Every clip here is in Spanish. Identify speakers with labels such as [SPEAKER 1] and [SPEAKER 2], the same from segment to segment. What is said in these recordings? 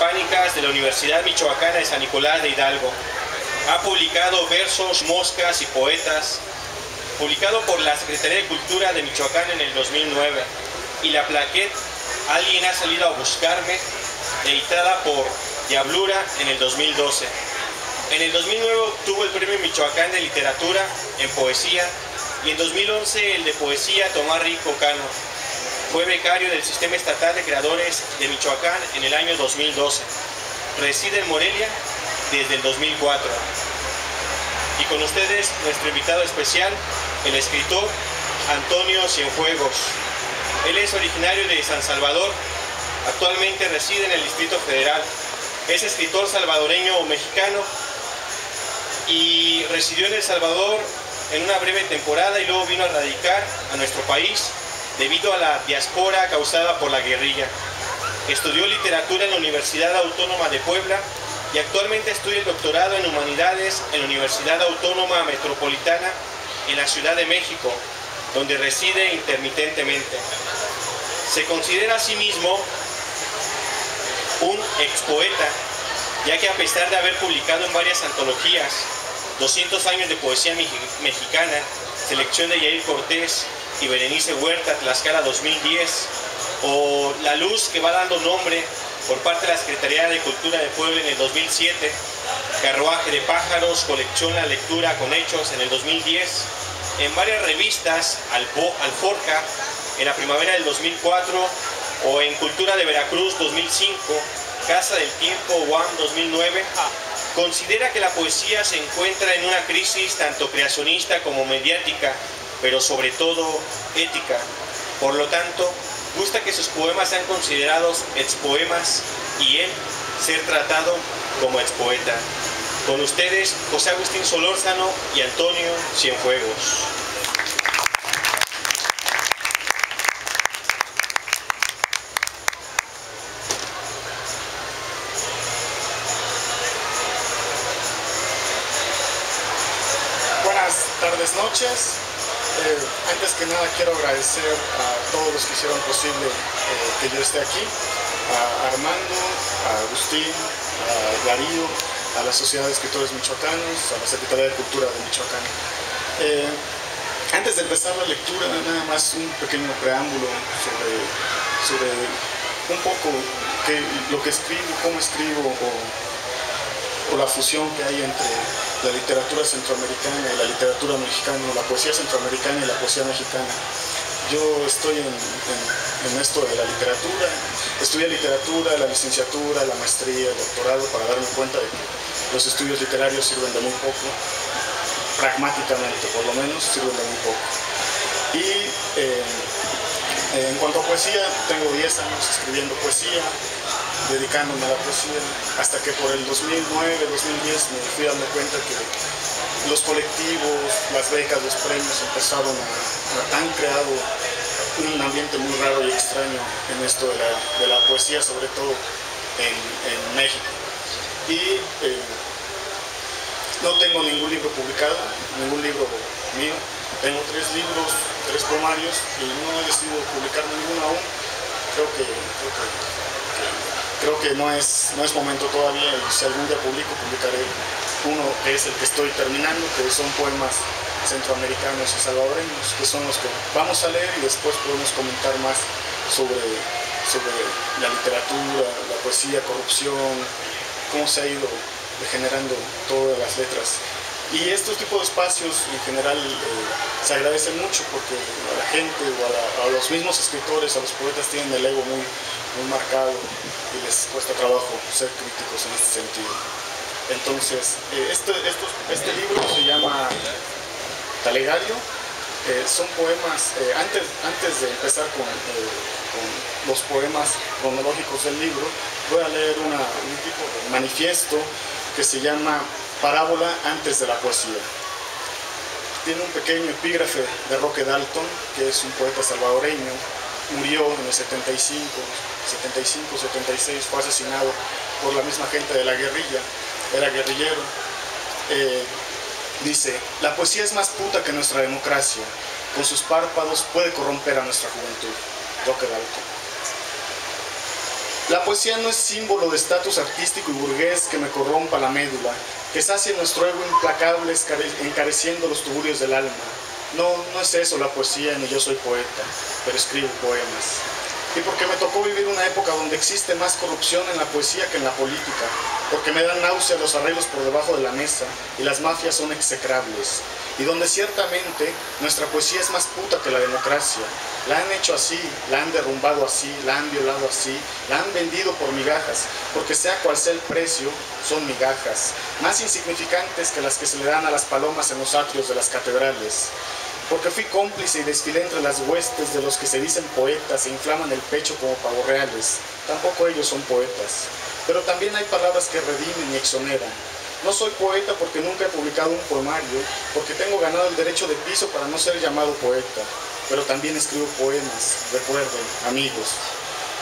[SPEAKER 1] Hispánicas de la Universidad Michoacana de San Nicolás de Hidalgo. Ha publicado versos, moscas y poetas, publicado por la Secretaría de Cultura de Michoacán en el 2009, y la plaqueta Alguien ha salido a buscarme, editada por Diablura en el 2012. En el 2009 obtuvo el Premio Michoacán de Literatura en Poesía y en 2011 el de Poesía Tomás Rico Cano. Fue becario del Sistema Estatal de Creadores de Michoacán en el año 2012. Reside en Morelia desde el 2004. Y con ustedes nuestro invitado especial, el escritor Antonio Cienfuegos. Él es originario de San Salvador, actualmente reside en el Distrito Federal. Es escritor salvadoreño mexicano y residió en El Salvador en una breve temporada y luego vino a radicar a nuestro país debido a la diáspora causada por la guerrilla. Estudió literatura en la Universidad Autónoma de Puebla y actualmente estudia el doctorado en Humanidades en la Universidad Autónoma Metropolitana en la Ciudad de México, donde reside intermitentemente. Se considera a sí mismo un expoeta, ya que a pesar de haber publicado en varias antologías, 200 años de poesía mexicana, selección de Yair Cortés y Berenice Huerta, Tlaxcala 2010, o La Luz que va dando nombre por parte de la Secretaría de Cultura de Puebla en el 2007, Carruaje de Pájaros, colección La Lectura con Hechos en el 2010, en varias revistas, Alforja en la primavera del 2004, o en Cultura de Veracruz 2005, Casa del Tiempo UAM 2009, considera que la poesía se encuentra en una crisis tanto creacionista como mediática, pero sobre todo ética. Por lo tanto, gusta que sus poemas sean considerados expoemas y él ser tratado como expoeta. Con ustedes, José Agustín Solórzano y Antonio Cienfuegos.
[SPEAKER 2] Buenas tardes, noches. Antes que nada quiero agradecer a todos los que hicieron posible que yo esté aquí, a Armando, a Agustín, a Darío, a la Sociedad de Escritores Michoacanos, a la Secretaría de Cultura de Michoacán. Antes de empezar la lectura, nada más un pequeño preámbulo sobre un poco lo que escribo, cómo escribo, o la fusión que hay entre la literatura centroamericana y la literatura mexicana, la poesía centroamericana y la poesía mexicana. Yo estoy en esto de la literatura, estudié literatura, la licenciatura, la maestría, el doctorado, para darme cuenta de que los estudios literarios sirven de muy poco, pragmáticamente por lo menos sirven de muy poco. Y en cuanto a poesía, tengo 10 años escribiendo poesía, dedicándome a la poesía, hasta que por el 2009, 2010 me fui dando cuenta que los colectivos, las becas, los premios han creado un ambiente muy raro y extraño en esto de la poesía, sobre todo en México. Y no tengo ningún libro publicado, ningún libro mío. Tengo 3 libros, 3 poemarios, y no he decidido publicar ninguno aún. Creo que no es momento todavía, y si algún día publicaré uno, que es el que estoy terminando, que son poemas centroamericanos y salvadoreños, que son los que vamos a leer, y después podemos comentar más sobre la literatura, la poesía, corrupción, cómo se ha ido degenerando todas las letras. Y estos tipos de espacios en general se agradecen mucho, porque a la gente o a los mismos escritores, a los poetas, tienen el ego muy marcado y les cuesta trabajo ser críticos en este sentido. Entonces, este libro se llama Talegario. Son poemas, antes de empezar con los poemas cronológicos del libro, voy a leer un tipo de manifiesto que se llama Parábola antes de la poesía. Tiene un pequeño epígrafe de Roque Dalton, que es un poeta salvadoreño. Murió en el 75, 76, fue asesinado por la misma gente de la guerrilla, era guerrillero. Dice: la poesía es más puta que nuestra democracia, con sus párpados puede corromper a nuestra juventud. Roque Dalton. La poesía no es símbolo de estatus artístico y burgués que me corrompa la médula, que sacie nuestro ego implacable encareciendo los tuburios del alma. No, no es eso la poesía, ni yo soy poeta, pero escribo poemas. Y porque me tocó vivir una época donde existe más corrupción en la poesía que en la política, porque me dan náusea los arreglos por debajo de la mesa y las mafias son execrables, y donde ciertamente nuestra poesía es más puta que la democracia. La han hecho así, la han derrumbado así, la han violado así, la han vendido por migajas, porque sea cual sea el precio, son migajas, más insignificantes que las que se le dan a las palomas en los atrios de las catedrales. Porque fui cómplice y desfilé entre las huestes de los que se dicen poetas e inflaman el pecho como pavos reales. Tampoco ellos son poetas. Pero también hay palabras que redimen y exoneran. No soy poeta porque nunca he publicado un poemario, porque tengo ganado el derecho de piso para no ser llamado poeta. Pero también escribo poemas, recuerden, amigos.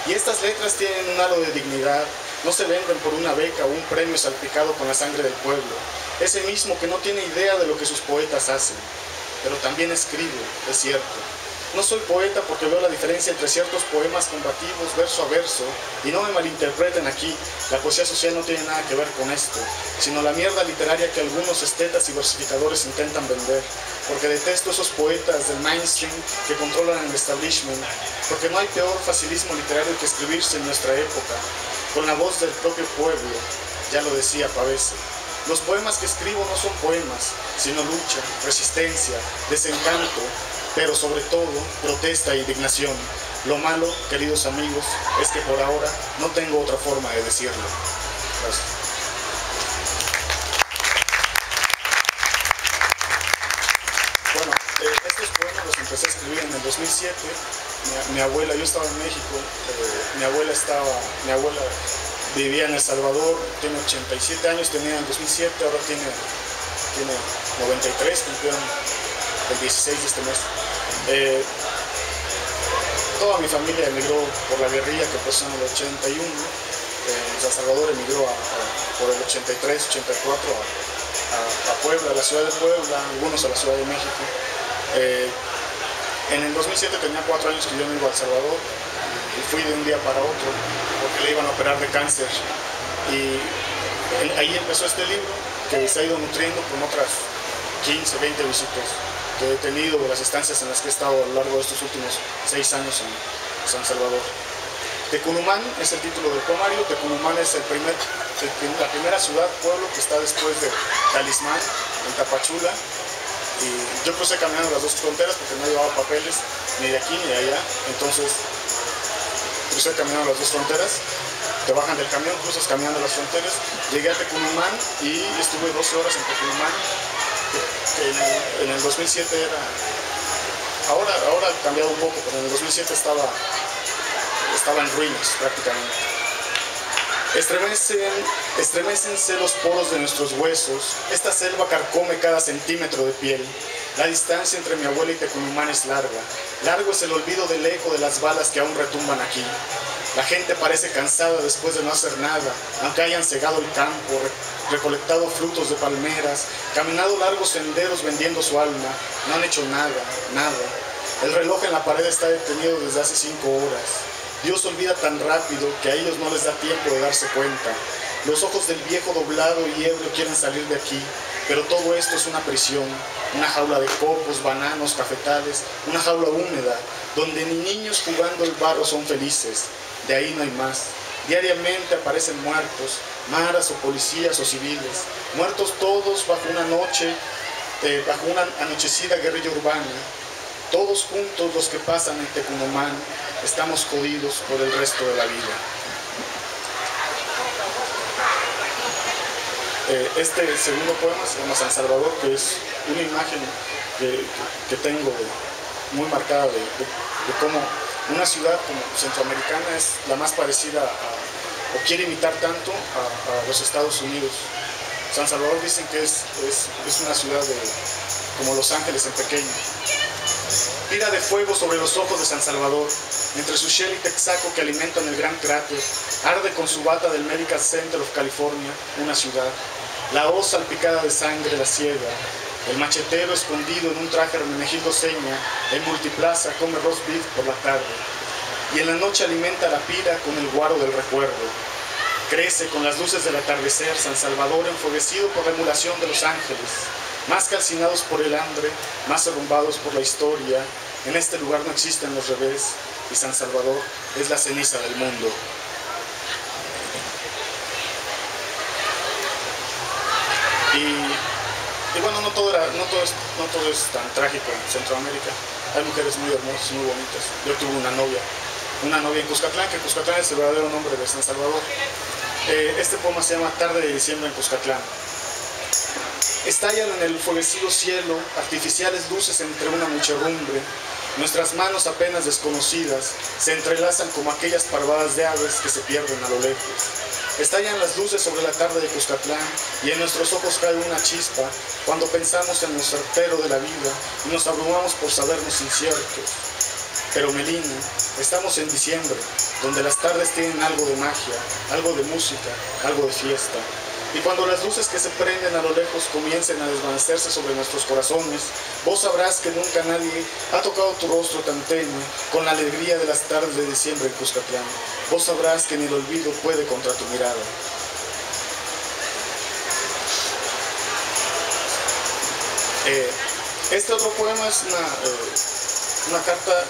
[SPEAKER 2] Y estas letras tienen un halo de dignidad. No se venden por una beca o un premio salpicado con la sangre del pueblo. Ese mismo que no tiene idea de lo que sus poetas hacen. Pero también escribo, es cierto. No soy poeta porque veo la diferencia entre ciertos poemas combativos verso a verso, y no me malinterpreten aquí, la poesía social no tiene nada que ver con esto, sino la mierda literaria que algunos estetas y versificadores intentan vender, porque detesto esos poetas del mainstream que controlan el establishment, porque no hay peor facilismo literario que escribirse en nuestra época, con la voz del propio pueblo, ya lo decía Pavese. Los poemas que escribo no son poemas, sino lucha, resistencia, desencanto, pero sobre todo protesta e indignación. Lo malo, queridos amigos, es que por ahora no tengo otra forma de decirlo. Gracias. Bueno, estos poemas los empecé a escribir en el 2007. Mi abuela, yo estaba en México, mi abuela vivía en El Salvador, tiene 87 años, tenía en 2007, ahora tiene 93, cumplió el 16 de este mes. Toda mi familia emigró por la guerrilla que pasó en el 81. El Salvador emigró por el 83, 84 a Puebla, a la ciudad de Puebla, algunos a la Ciudad de México. En el 2007 tenía 4 años que yo no iba a El Salvador y fui de un día para otro porque le iban a operar de cáncer. Y ahí empezó este libro que se ha ido nutriendo con otras 15, 20 visitas que he tenido de las estancias en las que he estado a lo largo de estos últimos 6 años en San Salvador. Tecunumán es el título del poemario. Tecunumán es la primera ciudad, pueblo que está después de Talismán, en Tapachula. Y yo crucé caminando las dos fronteras porque no llevaba papeles ni de aquí ni de allá. Entonces crucé caminando las dos fronteras. Te bajan del camión, cruzas caminando las fronteras. Llegué a Tecunumán y estuve 12 horas en Tecunumán. Que en el 2007 era... Ahora ha cambiado un poco, pero en el 2007 estaba en ruinas prácticamente. Estremécense los poros de nuestros huesos, esta selva carcome cada centímetro de piel. La distancia entre mi abuela y Tecunumán es larga. Largo es el olvido del eco de las balas que aún retumban aquí. La gente parece cansada después de no hacer nada, aunque hayan cegado el campo, recolectado frutos de palmeras, caminado largos senderos vendiendo su alma. No han hecho nada. El reloj en la pared está detenido desde hace 5 horas. Dios olvida tan rápido que a ellos no les da tiempo de darse cuenta. Los ojos del viejo doblado y ebrio quieren salir de aquí, pero todo esto es una prisión, una jaula de cocos, bananos, cafetales, una jaula húmeda, donde ni niños jugando el barro son felices. De ahí no hay más. Diariamente aparecen muertos, maras o policías o civiles, muertos todos bajo una anochecida guerrilla urbana. Todos juntos los que pasan en Tecunumán estamos jodidos por el resto de la vida. Este segundo poema se llama San Salvador, que es una imagen que tengo muy marcada de cómo una ciudad como centroamericana es la más parecida o quiere imitar tanto a los Estados Unidos. San Salvador dicen que es una ciudad como Los Ángeles en pequeño. Tira de fuego sobre los ojos de San Salvador, entre su Shell y Texaco que alimentan el gran cráter, arde con su bata del Medical Center of California, una ciudad. La hoz salpicada de sangre la ciega, el machetero escondido en un traje Hermenegildo Seña, en Multiplaza come roast beef por la tarde. y en la noche alimenta la pira con el guaro del recuerdo. Crece con las luces del atardecer San Salvador, enfueguecido por la emulación de los ángeles, más calcinados por el hambre, más arrumbados por la historia. En este lugar no existen los revés, y San Salvador es la ceniza del mundo. Y bueno, no todo es tan trágico en Centroamérica. Hay mujeres muy hermosas, muy bonitas. Yo tuve una novia en Cuscatlán, que Cuscatlán es el verdadero nombre de San Salvador. Este poema se llama Tarde de diciembre en Cuscatlán. Estallan en el enfueguecido cielo artificiales luces entre una muchedumbre. Nuestras manos apenas desconocidas se entrelazan como aquellas parvadas de aves que se pierden a lo lejos. Estallan las luces sobre la tarde de Cuscatlán y en nuestros ojos cae una chispa cuando pensamos en lo certero de la vida y nos abrumamos por sabernos inciertos. Pero Melina, estamos en diciembre, donde las tardes tienen algo de magia, algo de música, algo de fiesta. Y cuando las luces que se prenden a lo lejos comiencen a desvanecerse sobre nuestros corazones, vos sabrás que nunca nadie ha tocado tu rostro tan tenue con la alegría de las tardes de diciembre en Cuscatlán. Vos sabrás que ni el olvido puede contra tu mirada. Este otro poema es una carta.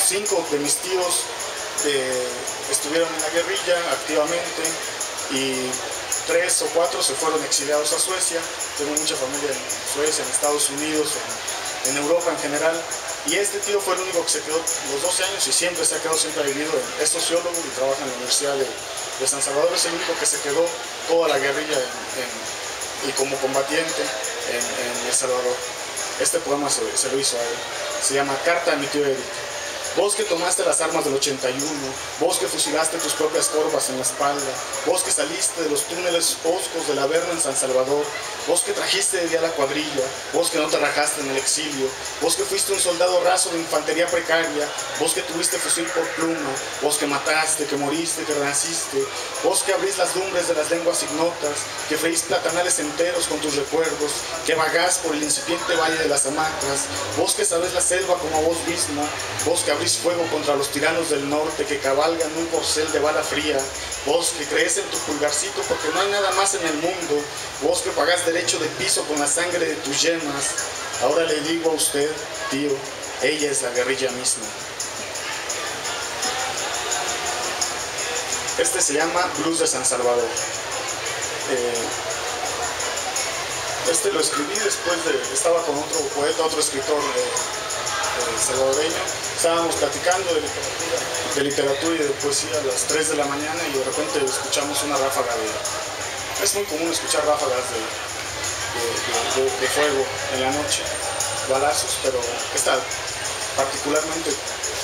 [SPEAKER 2] 5 de mis tíos estuvieron en la guerrilla activamente y 3 o 4 se fueron exiliados a Suecia. Tengo mucha familia en Suecia, en Estados Unidos, en Europa en general. Y este tío fue el único que se quedó los 12 años y siempre ha vivido. Es sociólogo y trabaja en la Universidad de San Salvador. Es el único que se quedó toda la guerrilla y como combatiente en El Salvador. Este poema se lo hizo a él. Se llama Carta a mi tío Eric. Vos que tomaste las armas del 81, vos que fusilaste tus propias corvas en la espalda, vos que saliste de los túneles oscos del Averno en San Salvador, vos que trajiste de día la cuadrilla, vos que no te rajaste en el exilio, vos que fuiste un soldado raso de infantería precaria, vos que tuviste fusil por pluma, vos que mataste, que moriste, que renaciste, vos que abrís las lumbres de las lenguas ignotas, que freís platanales enteros con tus recuerdos, que vagás por el incipiente valle de las hamacas, vos que sabés la selva como vos mismo, vos que abrís fuego contra los tiranos del norte que cabalgan un corcel de bala fría, vos que crees en tu pulgarcito porque no hay nada más en el mundo, vos que pagás derecho de piso con la sangre de tus yemas, ahora le digo a usted, tío, ella es la guerrilla misma. Este se llama Blues de San Salvador. Este lo escribí después estaba con otro poeta, otro escritor salvadoreño. Estábamos platicando de literatura y de poesía a las 3 de la mañana y de repente escuchamos una ráfaga es muy común escuchar ráfagas de fuego en la noche, balazos, pero esta particularmente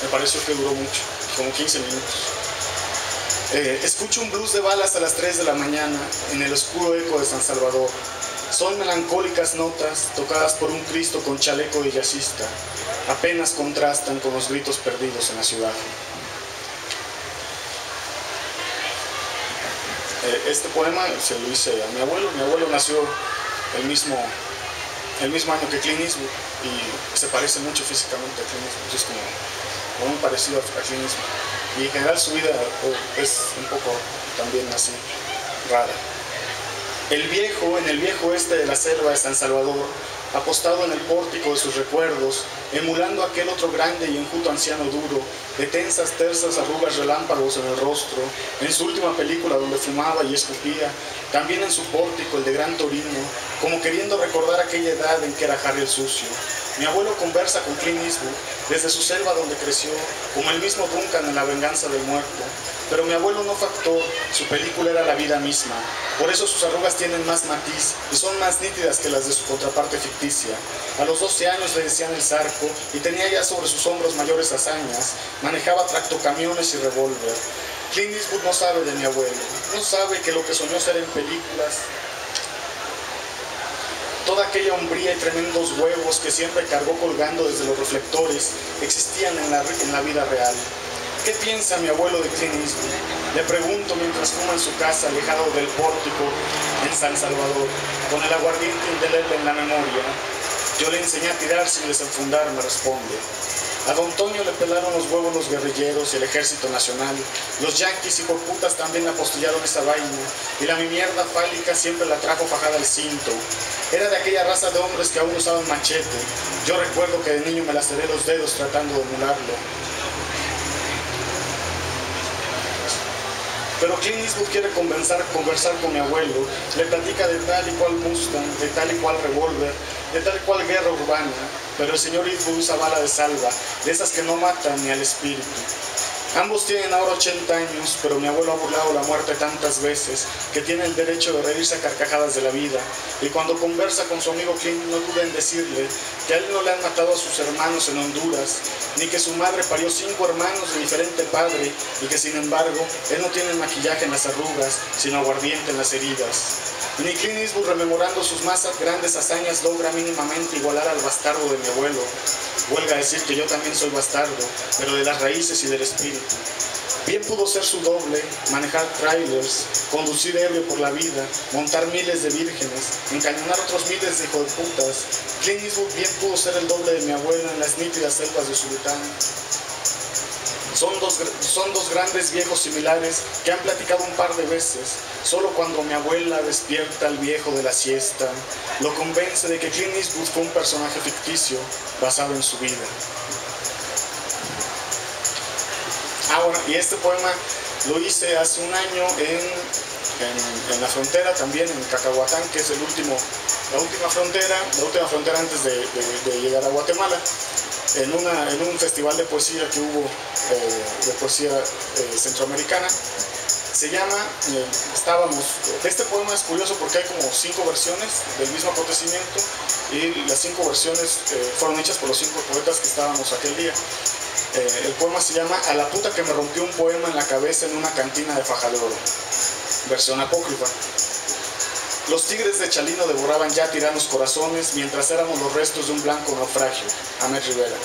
[SPEAKER 2] me pareció que duró mucho, como 15 minutos. Escucho un blues de balas a las 3 de la mañana en el oscuro eco de San Salvador. Son melancólicas notas tocadas por un Cristo con chaleco de jazzista. Apenas contrastan con los gritos perdidos en la ciudad. Este poema se lo hice a mi abuelo. Mi abuelo nació el mismo año que Clint Eastwood y se parece mucho físicamente a Clint Eastwood. Es como muy parecido a Clint Eastwood. Y en general su vida es un poco también así, rara. En el viejo este de la selva de San Salvador, apostado en el pórtico de sus recuerdos, emulando aquel otro grande y enjuto anciano duro, de tensas, tersas arrugas relámpagos en el rostro, en su última película donde fumaba y escupía, también en su pórtico, el de Gran Torino, como queriendo recordar aquella edad en que era Harry el Sucio. Mi abuelo conversa con Clint Eastwood desde su selva donde creció, como el mismo Duncan en La venganza del muerto. Pero mi abuelo no fue actor, su película era la vida misma. Por eso sus arrugas tienen más matiz y son más nítidas que las de su contraparte ficticia. A los 12 años le decían el Zarco y tenía ya sobre sus hombros mayores hazañas. Manejaba tractocamiones y revólver. Clint Eastwood no sabe de mi abuelo, no sabe que lo que soñó ser en películas, toda aquella hombría y tremendos huevos que siempre cargó colgando desde los reflectores, existían en la vida real. ¿Qué piensa mi abuelo de Clint Eastwood? Le pregunto mientras fuma en su casa, alejado del pórtico, en San Salvador, con el aguardiente indeleble en la memoria. Yo le enseñé a tirar sin desenfundar, me responde. A Don Toño le pelaron los huevos los guerrilleros y el ejército nacional. Los yanquis y putas también apostillaron esa vaina. Y la mi mierda fálica siempre la trajo fajada al cinto. Era de aquella raza de hombres que aún usaban machete. Yo recuerdo que de niño me laceré los dedos tratando de emularlo. Pero Clint Eastwood quiere conversar con mi abuelo, le platica de tal y cual Mustang, de tal y cual revólver, de tal y cual guerra urbana, pero el señor Eastwood usa bala de salva, de esas que no matan ni al espíritu. Ambos tienen ahora 80 años, pero mi abuelo ha burlado la muerte tantas veces que tiene el derecho de reírse a carcajadas de la vida. Y cuando conversa con su amigo Clint, no duda en decirle que a él no le han matado a sus hermanos en Honduras, ni que su madre parió 5 hermanos de diferente padre, y que sin embargo, él no tiene maquillaje en las arrugas, sino aguardiente en las heridas. Ni Clint Eastwood, rememorando sus más grandes hazañas, logra mínimamente igualar al bastardo de mi abuelo. Huelga decir que yo también soy bastardo, pero de las raíces y del espíritu. Bien pudo ser su doble, manejar trailers, conducir ebrio por la vida, montar miles de vírgenes, encañonar otros miles de hijodeputas. Clint Eastwood bien pudo ser el doble de mi abuelo en las nítidas selvas de Usulután. Son dos grandes viejos similares que han platicado un par de veces. Solo cuando mi abuela despierta al viejo de la siesta, lo convence de que Clint Eastwood fue un personaje ficticio basado en su vida. Ahora, y este poema lo hice hace un año en la frontera, también en Cacahuatán, que es la última frontera antes de llegar a Guatemala, en un festival de poesía que hubo, de poesía centroamericana. Se llama, este poema es curioso porque hay como 5 versiones del mismo acontecimiento, y las 5 versiones fueron hechas por los 5 poetas que estábamos aquel día. El poema se llama A la puta que me rompió un poema en la cabeza en una cantina de faja de oro, versión apócrifa. Los tigres de Chalino devoraban ya tiranos corazones mientras éramos los restos de un blanco naufragio. Ahmed Rivera.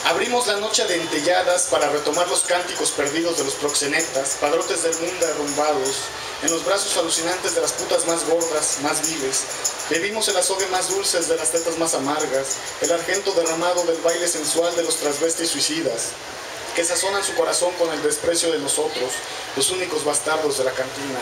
[SPEAKER 2] Abrimos la noche de entelladas para retomar los cánticos perdidos de los proxenetas, padrotes del mundo derrumbados, en los brazos alucinantes de las putas más gordas, más viles. Bebimos el azogue más dulces de las tetas más amargas, el argento derramado del baile sensual de los transvestis suicidas, que sazonan su corazón con el desprecio de nosotros, los únicos bastardos de la cantina.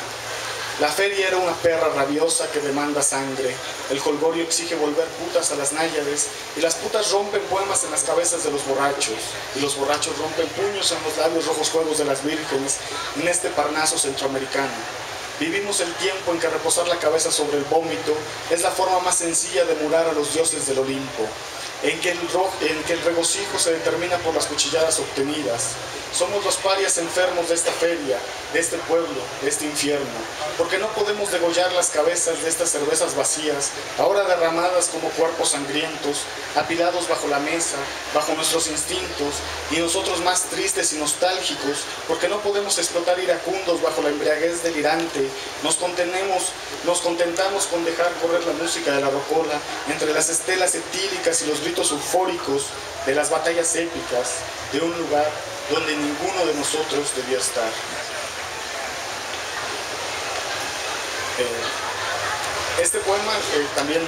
[SPEAKER 2] La feria era una perra rabiosa que demanda sangre. El jolgorio exige volver putas a las náyades, y las putas rompen poemas en las cabezas de los borrachos, y los borrachos rompen puños en los labios rojos fuegos de las vírgenes en este Parnaso centroamericano. Vivimos el tiempo en que reposar la cabeza sobre el vómito es la forma más sencilla de emular a los dioses del Olimpo, en que el regocijo se determina por las cuchilladas obtenidas. Somos los parias enfermos de esta feria, de este pueblo, de este infierno, porque no podemos degollar las cabezas de estas cervezas vacías, ahora derramadas como cuerpos sangrientos, apilados bajo la mesa, bajo nuestros instintos, y nosotros más tristes y nostálgicos, porque no podemos explotar iracundos bajo la embriaguez delirante. Nos contentamos con dejar correr la música de la rocola entre las estelas etíricas y los gritos eufóricos de las batallas épicas de un lugar donde ninguno de nosotros debía estar. Este poema también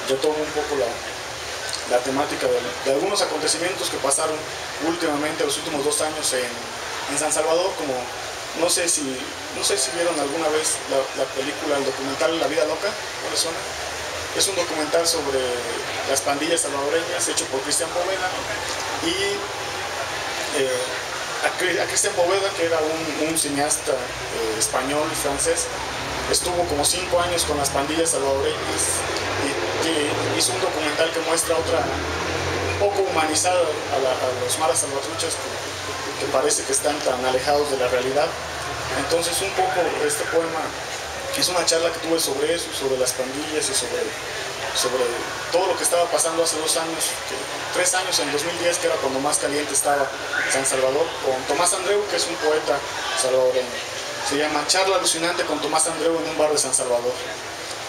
[SPEAKER 2] retoma un poco la temática de algunos acontecimientos que pasaron últimamente, los últimos 2 años en San Salvador, como no sé si vieron alguna vez la película, el documental La Vida Loca. ¿Cuáles son? Es un documental sobre las pandillas salvadoreñas hecho por Cristian Poveda, y a Cristian Poveda, que era un cineasta español y francés, estuvo como 5 años con las pandillas salvadoreñas y hizo un documental que muestra otra, un poco humanizada a los maras salvatruchas que parece que están tan alejados de la realidad. Entonces un poco este poema es una charla que tuve sobre eso, sobre las pandillas y sobre todo lo que estaba pasando hace 2 años, 3 años, en 2010, que era cuando más caliente estaba San Salvador, con Tomás Andreu, que es un poeta salvadoreño. Se llama Charla alucinante con Tomás Andreu en un bar de San Salvador.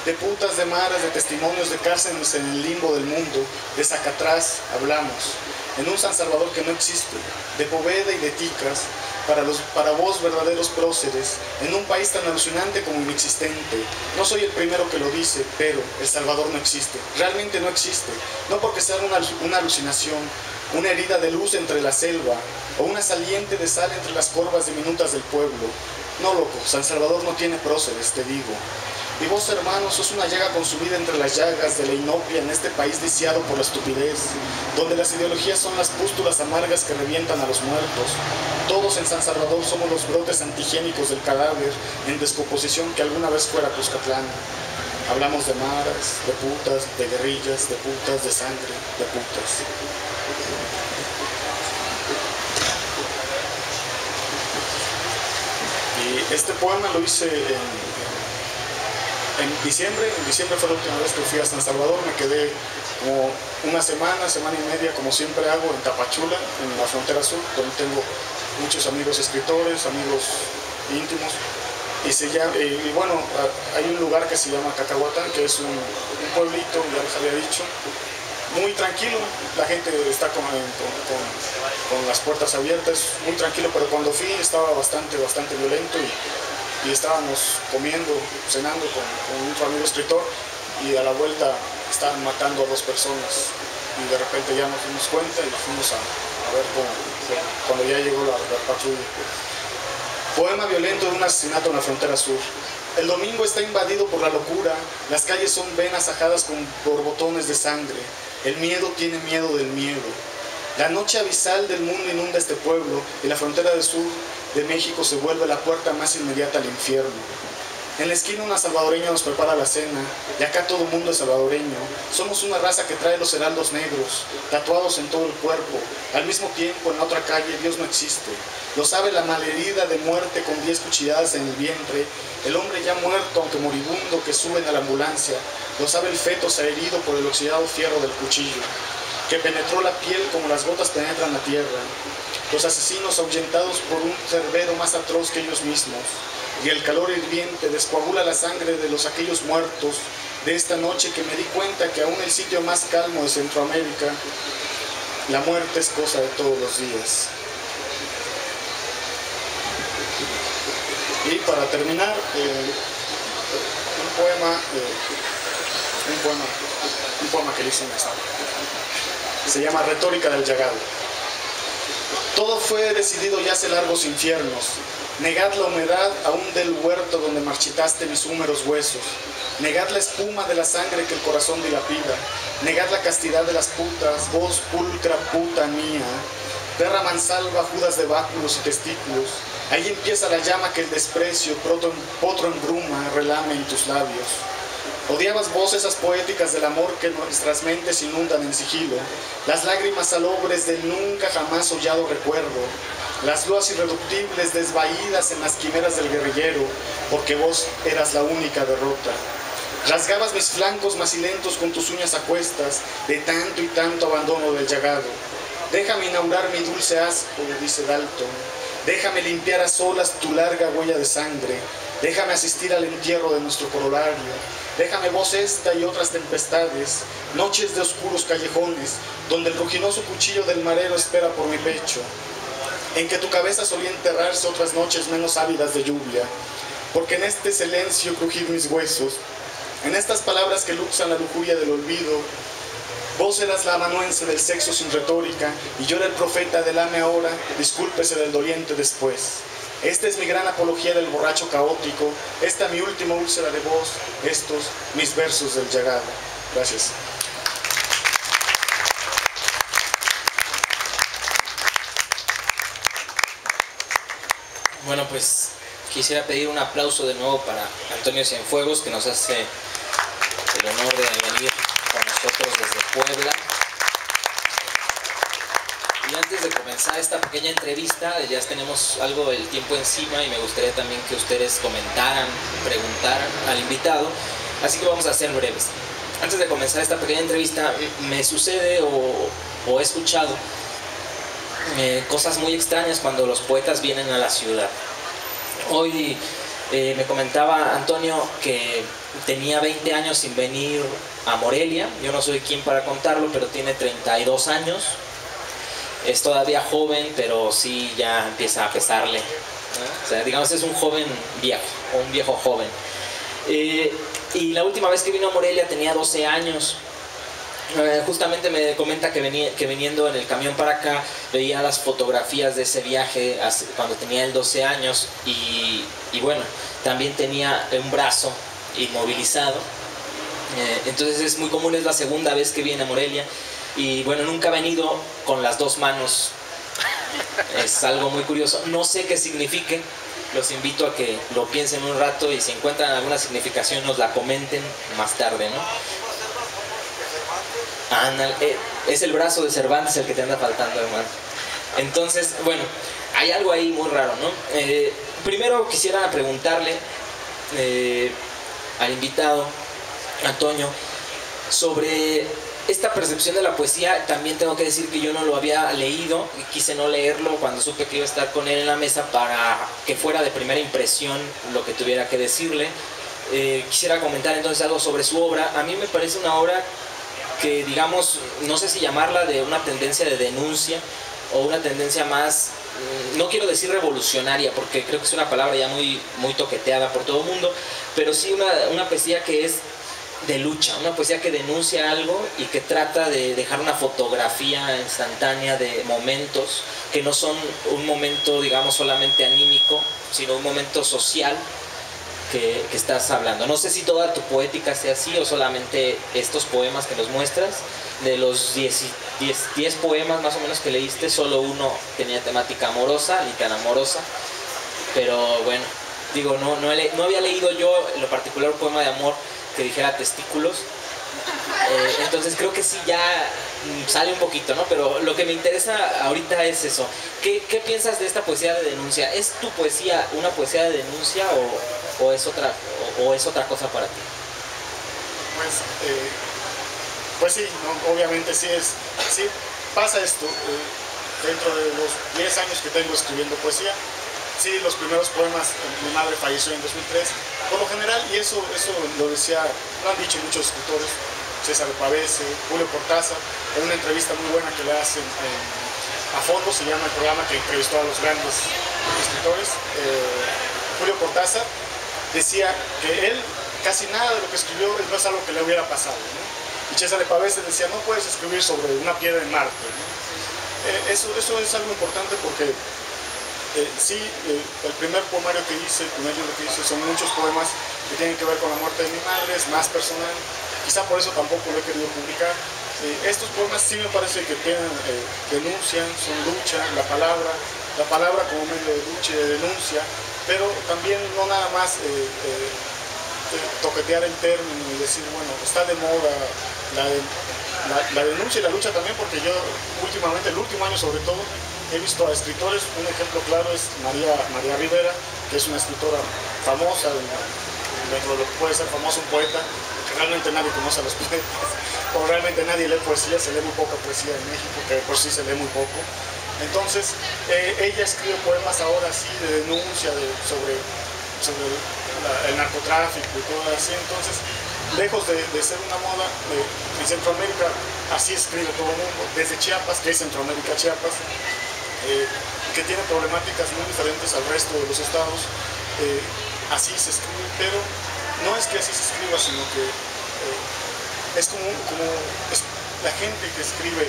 [SPEAKER 2] De putas, de maras, de testimonios, de cárceles en el limbo del mundo, de Zacatrás hablamos, en un San Salvador que no existe, de Poveda y de ticas, para vos verdaderos próceres, en un país tan alucinante como inexistente. No soy el primero que lo dice, pero El Salvador no existe, realmente no existe. No porque sea una alucinación, una herida de luz entre la selva, o una saliente de sal entre las corvas diminutas del pueblo. No, loco, San Salvador no tiene próceres, te digo. Y vos, hermanos, sos una llaga consumida entre las llagas de la inopia en este país viciado por la estupidez, donde las ideologías son las pústulas amargas que revientan a los muertos. Todos en San Salvador somos los brotes antigénicos del cadáver en descomposición que alguna vez fuera Cuscatlán. Hablamos de maras, de putas, de guerrillas, de putas, de sangre, de putas. Y este poema lo hice en diciembre fue la última vez que fui a San Salvador. Me quedé como una semana y media, como siempre hago, en Tapachula, en la frontera sur, donde tengo muchos amigos escritores, amigos íntimos. Y bueno, hay un lugar que se llama Cacahuatán, que es un pueblito, ya les había dicho, muy tranquilo. La gente está con las puertas abiertas, muy tranquilo, pero cuando fui estaba bastante violento y estábamos comiendo, cenando con otro amigo escritor, y a la vuelta estaban matando a 2 personas, y de repente ya nos dimos cuenta y fuimos a ver cuando ya llegó la patrulla. Poema violento de un asesinato en la frontera sur. El domingo está invadido por la locura, las calles son venas ajadas con borbotones de sangre, el miedo tiene miedo del miedo. La noche abisal del mundo inunda este pueblo y la frontera del sur de México se vuelve la puerta más inmediata al infierno. En la esquina una salvadoreña nos prepara la cena, y acá todo el mundo es salvadoreño. Somos una raza que trae los heraldos negros, tatuados en todo el cuerpo. Al mismo tiempo, en la otra calle, Dios no existe. Lo sabe la malherida de muerte con 10 cuchilladas en el vientre, el hombre ya muerto, aunque moribundo, que suben a la ambulancia. Lo sabe el feto herido por el oxidado fierro del cuchillo, que penetró la piel como las gotas penetran la tierra. Los asesinos ahuyentados por un cerbero más atroz que ellos mismos, y el calor hirviente descoagula la sangre de aquellos muertos de esta noche que me di cuenta que aún el sitio más calmo de Centroamérica, la muerte es cosa de todos los días. Y para terminar, un poema que le hice en esta. Se llama Retórica del Llagado. Todo fue decidido ya hace largos infiernos. Negad la humedad aún del huerto donde marchitaste mis húmeros huesos. Negad la espuma de la sangre que el corazón dilapida. Negad la castidad de las putas, vos pulcra puta mía. Perra mansalva, judas de báculos y testículos. Ahí empieza la llama que el desprecio, potro en bruma, relame en tus labios. Odiabas vos esas poéticas del amor que nuestras mentes inundan en sigilo, las lágrimas salobres del nunca jamás hollado recuerdo, las luas irreductibles desvaídas en las quimeras del guerrillero, porque vos eras la única derrota. Rasgabas mis flancos macilentos con tus uñas a cuestas, de tanto y tanto abandono del llagado. Déjame inaugurar mi dulce asco, dice Dalton. Déjame limpiar a solas tu larga huella de sangre. Déjame asistir al entierro de nuestro corolario. Déjame vos esta y otras tempestades, noches de oscuros callejones, donde el ruginoso cuchillo del marero espera por mi pecho, en que tu cabeza solía enterrarse otras noches menos ávidas de lluvia, porque en este silencio crujid mis huesos, en estas palabras que luxan la lujuria del olvido. Vos eras la amanuense del sexo sin retórica, y yo era el profeta del ame ahora, discúlpese del doliente después. Esta es mi gran apología del borracho caótico, esta mi última úlcera de voz, estos mis versos del llagado. Gracias.
[SPEAKER 3] Bueno, pues quisiera pedir un aplauso de nuevo para Antonio Cienfuegos, que nos hace el honor de venir con nosotros desde Puebla. Y antes de comenzar esta pequeña entrevista, ya tenemos algo del tiempo encima y me gustaría también que ustedes comentaran, preguntaran al invitado, así que vamos a ser breves. Antes de comenzar esta pequeña entrevista, me sucede o he escuchado cosas muy extrañas cuando los poetas vienen a la ciudad. Hoy me comentaba Antonio que tenía 20 años sin venir a Morelia. Yo no soy quien para contarlo, pero tiene 32 años. es todavía joven, pero sí ya empieza a pesarle, ¿no? O sea, digamos, es un joven viejo, o un viejo joven. Y la última vez que vino a Morelia tenía 12 años. Justamente me comenta que viniendo en el camión para acá veía las fotografías de ese viaje cuando tenía él 12 años y bueno, también tenía un brazo inmovilizado. Entonces es muy común, es la segunda vez que viene a Morelia y bueno, nunca ha venido con las dos manos. Es algo muy curioso, no sé qué signifique. Los invito a que lo piensen un rato y si encuentran alguna significación nos la comenten más tarde, ¿no? Es el brazo de Cervantes el que te anda faltando, hermano. Entonces, bueno, hay algo ahí muy raro, ¿no? Primero quisiera preguntarle al invitado, Antonio, sobre esta percepción de la poesía. También tengo que decir que yo no lo había leído y quise no leerlo cuando supe que iba a estar con él en la mesa para que fuera de primera impresión lo que tuviera que decirle. Quisiera comentar entonces algo sobre su obra. A mí me parece una obra que, digamos, no sé si llamarla de una tendencia de denuncia o una tendencia más, no quiero decir revolucionaria, porque creo que es una palabra ya muy toqueteada por todo el mundo, pero sí una poesía que es de lucha, una poesía que denuncia algo y que trata de dejar una fotografía instantánea de momentos que no son un momento, digamos, solamente anímico, sino un momento social que estás hablando. No sé si toda tu poética sea así o solamente estos poemas que nos muestras. De los 10 poemas más o menos que leíste, solo uno tenía temática amorosa, ni tan amorosa. Pero bueno, digo, no había leído yo en lo particular un poema de amor que dijera testículos. Entonces creo que sí ya sale un poquito, ¿no? Pero lo que me interesa ahorita es eso. ¿Qué piensas de esta poesía de denuncia? ¿Es tu poesía una poesía de denuncia o es otra cosa para ti?
[SPEAKER 2] Pues sí, ¿no? Obviamente sí pasa esto. Dentro de los 10 años que tengo escribiendo poesía, sí, los primeros poemas, mi madre falleció en 2003, por lo general, y eso lo han dicho muchos escritores, César de Pavese, Julio Cortázar, en una entrevista muy buena que le hacen A Fondo, se llama el programa, que entrevistó a los grandes escritores. Julio Cortázar decía que él casi nada de lo que escribió no es algo que le hubiera pasado, ¿no? Y César de Pavese decía, no puedes escribir sobre una piedra en Marte, ¿no? Eso es algo importante porque el primer poemario que hice, el primer libro que hice, son muchos poemas que tienen que ver con la muerte de mi madre, es más personal, quizá por eso tampoco lo he querido publicar. Estos poemas sí me parece que tienen, denuncian, son lucha, la palabra como medio de lucha y de denuncia, pero también no nada más toquetear el término y decir, bueno, está de moda la denuncia y la lucha también, porque yo últimamente, el último año sobre todo, he visto a escritores. Un ejemplo claro es María Rivera, que es una escritora famosa, dentro de lo que puede ser famoso un poeta, que realmente nadie conoce a los poetas, o realmente nadie lee poesía, se lee muy poca poesía en México, que de por sí se lee muy poco. Entonces, ella escribe poemas ahora sí de denuncia sobre el narcotráfico y todo así. Entonces, lejos de ser una moda, en Centroamérica así escribe todo el mundo, desde Chiapas, que es Centroamérica, Chiapas, que tiene problemáticas muy diferentes al resto de los estados, así se escribe, pero no es que así se escriba, sino que es como la gente que escribe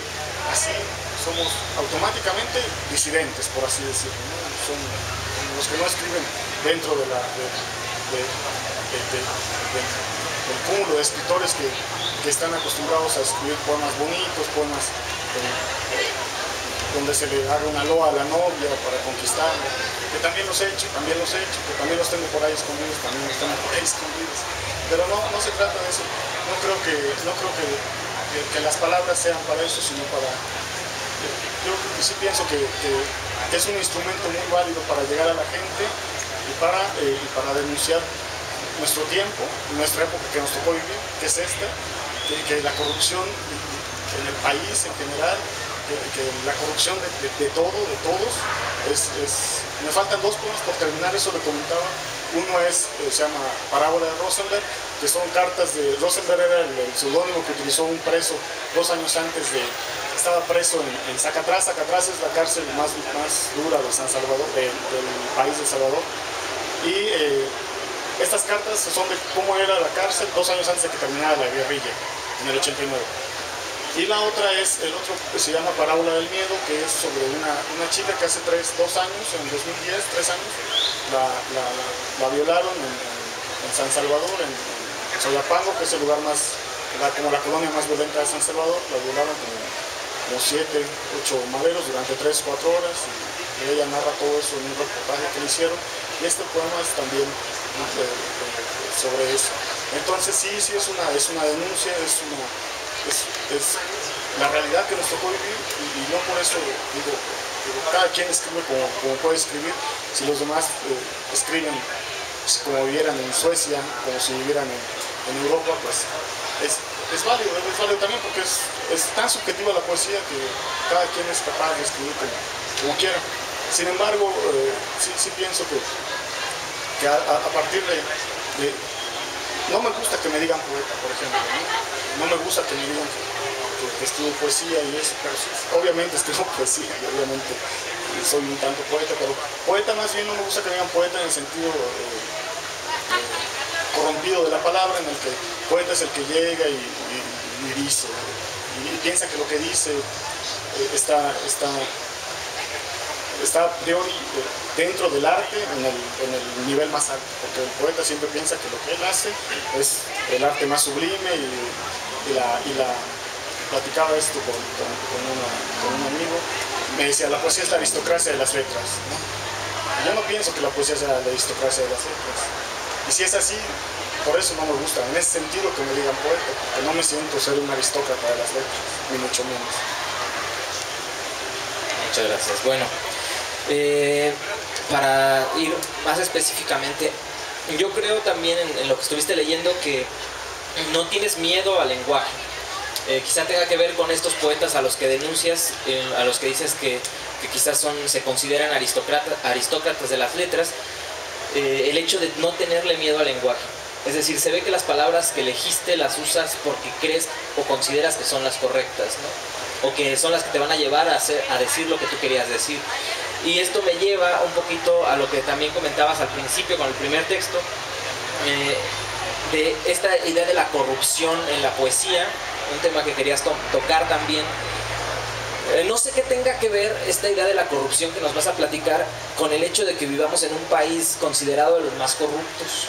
[SPEAKER 2] así, somos automáticamente disidentes, por así decirlo, ¿no? Son los que no escriben dentro del cúmulo de escritores que están acostumbrados a escribir poemas bonitos, poemas donde se le haga una loa a la novia para conquistarla, que también los he hecho, que también los tengo por ahí escondidos, pero no se trata de eso. No creo que las palabras sean para eso, sino para... Yo sí pienso que es un instrumento muy válido para llegar a la gente y para denunciar nuestro tiempo, nuestra época que nos tocó vivir, que es esta, que la corrupción en el país en general, que la corrupción de todos, me faltan 2 poemas por terminar, eso le comentaba, Uno se llama Parábola de Rosenberg, que son cartas de Rosenberg, era el seudónimo que utilizó un preso 2 años antes estaba preso en Zacatrás. Zacatrás es la cárcel más dura de San Salvador, del país de El Salvador. Y estas cartas son de cómo era la cárcel 2 años antes de que terminara la guerrilla, en el 89. Y la otra el otro que se llama Parábola del Miedo, que es sobre una chica que hace 2 años, en 2010, 3 años, la violaron en San Salvador, en Soyapango, que es el lugar como la colonia más violenta de San Salvador. La violaron como 7, 8 maderos durante 3, 4 horas, y ella narra todo eso en un reportaje que le hicieron, y este poema es también sobre eso. Entonces sí es una denuncia, es la realidad que nos tocó vivir, y no por eso digo cada quien escribe como puede escribir. Si los demás escriben como vivieran en Suecia, como si vivieran en Europa, pues es válido también, porque es tan subjetiva la poesía que cada quien es capaz de escribir como quiera. Sin embargo, sí pienso que a partir de no me gusta que me digan poeta, por ejemplo, no me gusta que me digan que escribo poesía y eso, pero sí, obviamente escribo poesía y obviamente soy un tanto poeta, pero poeta más bien no me gusta que me digan poeta en el sentido corrompido de la palabra, en el que poeta es el que llega y dice, y piensa que lo que dice está a priori dentro del arte en el nivel más alto, porque el poeta siempre piensa que lo que él hace es el arte más sublime, y platicaba esto con un amigo. Me decía, la poesía es la aristocracia de las letras, ¿no? Yo no pienso que la poesía sea la aristocracia de las letras, y si es así, por eso no me gusta, en ese sentido, que me digan poeta, porque no me siento ser un aristócrata de las letras, ni mucho menos.
[SPEAKER 3] Muchas gracias. Bueno, para ir más específicamente, yo creo también en lo que estuviste leyendo que no tienes miedo al lenguaje. Quizá tenga que ver con estos poetas a los que denuncias, a los que dices que quizás se consideran aristócratas de las letras, el hecho de no tenerle miedo al lenguaje. Es decir, se ve que las palabras que elegiste las usas porque crees o consideras que son las correctas, ¿no? O que son las que te van a llevar a decir lo que tú querías decir. Y esto me lleva un poquito a lo que también comentabas al principio con el primer texto, de esta idea de la corrupción en la poesía, un tema que querías tocar también. No sé qué tenga que ver esta idea de la corrupción que nos vas a platicar con el hecho de que vivamos en un país considerado de los más corruptos.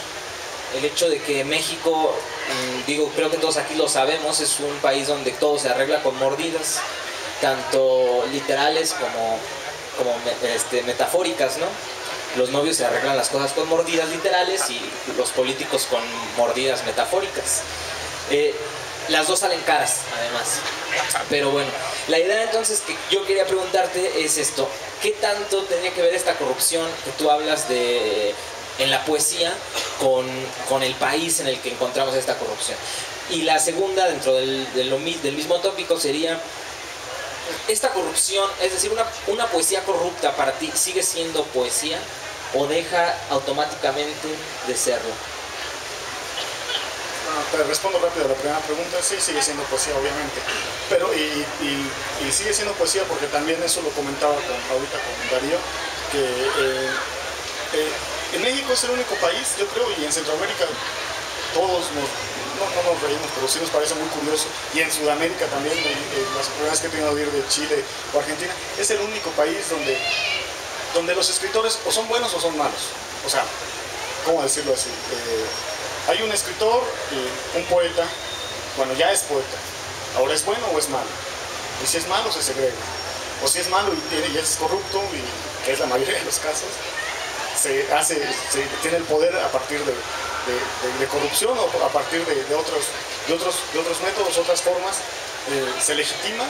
[SPEAKER 3] El hecho de que México, creo que todos aquí lo sabemos, es un país donde todo se arregla con mordidas, tanto literales como metafóricas, ¿no? Los novios se arreglan las cosas con mordidas literales y los políticos con mordidas metafóricas. Las dos salen caras, además. Pero bueno, la idea entonces que yo quería preguntarte es esto: ¿qué tanto tenía que ver esta corrupción que tú hablas en la poesía con el país en el que encontramos esta corrupción? Y la segunda, dentro del mismo tópico, sería: esta corrupción, es decir, una poesía corrupta para ti, ¿sigue siendo poesía o deja automáticamente de serlo?
[SPEAKER 2] Te respondo rápido a la primera pregunta. Sí, sigue siendo poesía, obviamente, pero y sigue siendo poesía porque también eso lo comentaba ahorita con Darío, que en México es el único país, yo creo, y en Centroamérica todos no nos reímos, pero sí nos parece muy curioso, y en Sudamérica también, las primeras que he tenido de ir de Chile o Argentina, es el único país donde los escritores o son buenos o son malos. O sea, ¿cómo decirlo así? Hay un escritor, un poeta, bueno, ya es poeta, ahora es bueno o es malo, y si es malo se segrega, o si es malo y es corrupto, y que es la mayoría de los casos, tiene el poder a partir de corrupción, o a partir de otros métodos, otras formas, se legitima,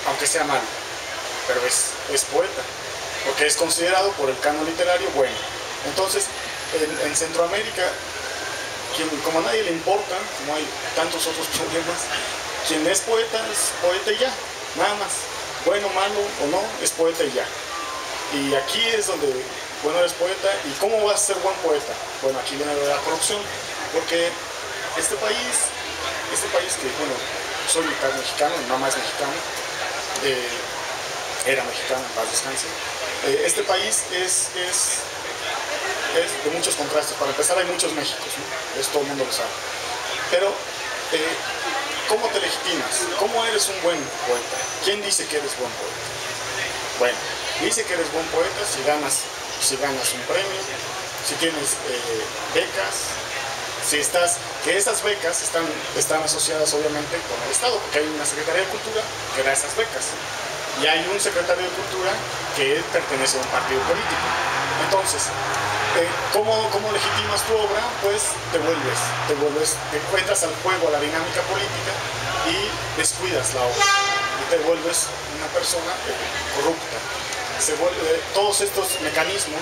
[SPEAKER 2] aunque sea malo, pero es poeta, porque es considerado por el canon literario bueno. Entonces, en Centroamérica, como a nadie le importa, como hay tantos otros problemas, quien es poeta y ya, nada más. Bueno, malo o no, es poeta y ya. Y aquí es donde bueno, eres poeta, ¿y cómo vas a ser buen poeta? Bueno, aquí viene la corrupción, porque este país que, bueno, soy mitad mexicano, mi mamá es mexicana, era mexicana, en paz descanse. Este país es de muchos contrastes. Para empezar, hay muchos Méxicos, ¿no? Todo el mundo lo sabe. Pero, ¿cómo te legitimas? ¿Cómo eres un buen poeta? ¿Quién dice que eres buen poeta? Bueno, dice que eres buen poeta si ganas un premio, si tienes becas, que esas becas están asociadas obviamente con el Estado, porque hay una Secretaría de Cultura que da esas becas. Y hay un secretario de Cultura que pertenece a un partido político. Entonces, ¿cómo legitimas tu obra? Pues te entras al juego, a la dinámica política y descuidas la obra. Y te vuelves una persona corrupta. Todos estos mecanismos,